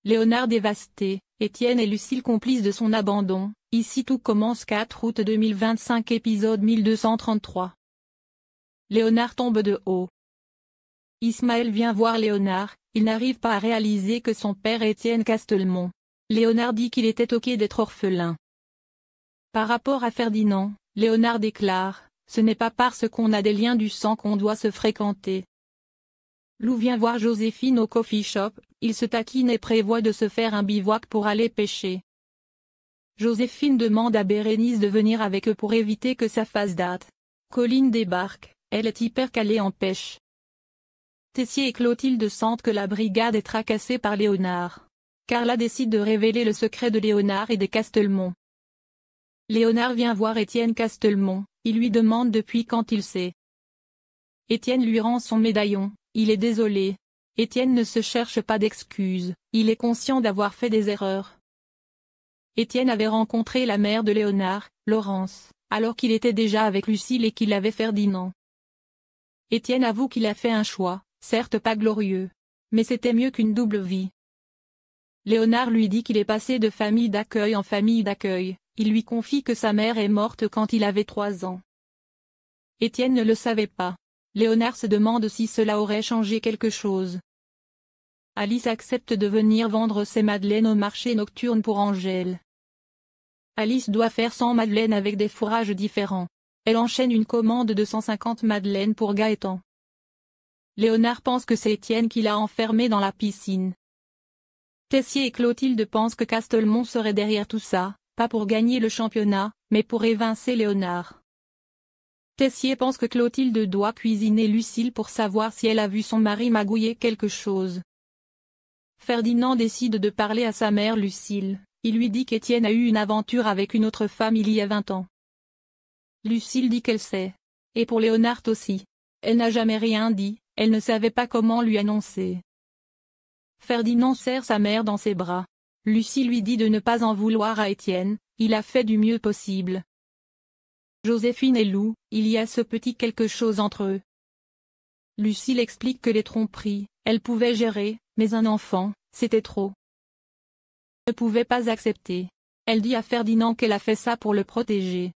Léonard dévasté, Étienne et Lucille complices de son abandon. Ici tout commence 4 août 2025 épisode 1233. Léonard tombe de haut. Ismaël vient voir Léonard, il n'arrive pas à réaliser que son père est Étienne Castelmont. Léonard dit qu'il était ok d'être orphelin. Par rapport à Ferdinand, Léonard déclare, ce n'est pas parce qu'on a des liens du sang qu'on doit se fréquenter. Lou vient voir Joséphine au coffee shop, ils se taquinent et prévoient de se faire un bivouac pour aller pêcher. Joséphine demande à Bérénice de venir avec eux pour éviter que ça fasse date. Colline débarque, elle est hyper calée en pêche. Tessier et Clotilde sentent que la brigade est tracassée par Léonard. Carla décide de révéler le secret de Léonard et des Castelmont. Léonard vient voir Étienne Castelmont, il lui demande depuis quand il sait. Étienne lui rend son médaillon, il est désolé. Étienne ne se cherche pas d'excuses, il est conscient d'avoir fait des erreurs. Étienne avait rencontré la mère de Léonard, Laurence, alors qu'il était déjà avec Lucille et qu'il avait Ferdinand. Étienne avoue qu'il a fait un choix, certes pas glorieux, mais c'était mieux qu'une double vie. Léonard lui dit qu'il est passé de famille d'accueil en famille d'accueil, il lui confie que sa mère est morte quand il avait 3 ans. Étienne ne le savait pas. Léonard se demande si cela aurait changé quelque chose. Alice accepte de venir vendre ses madeleines au marché nocturne pour Angèle. Alice doit faire 100 madeleines avec des fourrages différents. Elle enchaîne une commande de 150 madeleines pour Gaëtan. Léonard pense que c'est Étienne qui l'a enfermé dans la piscine. Tessier et Clotilde pensent que Castelmont serait derrière tout ça, pas pour gagner le championnat, mais pour évincer Léonard. Tessier pense que Clotilde doit cuisiner Lucille pour savoir si elle a vu son mari magouiller quelque chose. Ferdinand décide de parler à sa mère Lucille, il lui dit qu'Étienne a eu une aventure avec une autre femme il y a 20 ans. Lucille dit qu'elle sait. Et pour Léonard aussi. Elle n'a jamais rien dit, elle ne savait pas comment lui annoncer. Ferdinand serre sa mère dans ses bras. Lucie lui dit de ne pas en vouloir à Étienne, il a fait du mieux possible. Joséphine et Lou, il y a ce petit quelque chose entre eux. Lucille explique que les tromperies, elle pouvait gérer, mais un enfant, c'était trop. Elle ne pouvait pas accepter. Elle dit à Ferdinand qu'elle a fait ça pour le protéger.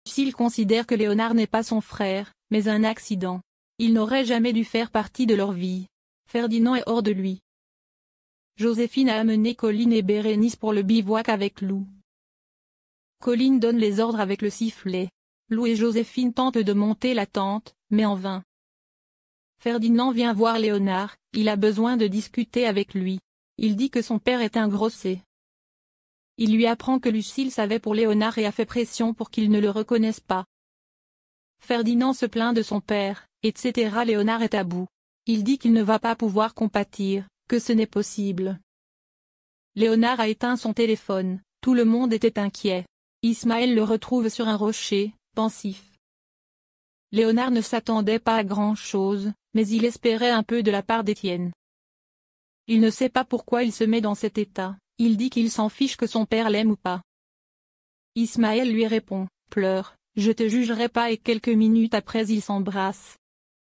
Lucille considère que Léonard n'est pas son frère, mais un accident. Il n'aurait jamais dû faire partie de leur vie. Ferdinand est hors de lui. Joséphine a amené Colline et Bérénice pour le bivouac avec Lou. Colline donne les ordres avec le sifflet. Lou et Joséphine tentent de monter la tente, mais en vain. Ferdinand vient voir Léonard, il a besoin de discuter avec lui. Il dit que son père est un grossier. Il lui apprend que Lucille savait pour Léonard et a fait pression pour qu'il ne le reconnaisse pas. Ferdinand se plaint de son père, etc. Léonard est à bout. Il dit qu'il ne va pas pouvoir compatir, que ce n'est possible. Léonard a éteint son téléphone, tout le monde était inquiet. Ismaël le retrouve sur un rocher, pensif. Léonard ne s'attendait pas à grand-chose, mais il espérait un peu de la part d'Étienne. Il ne sait pas pourquoi il se met dans cet état, il dit qu'il s'en fiche que son père l'aime ou pas. Ismaël lui répond, pleure, je te jugerai pas et quelques minutes après ils s'embrassent.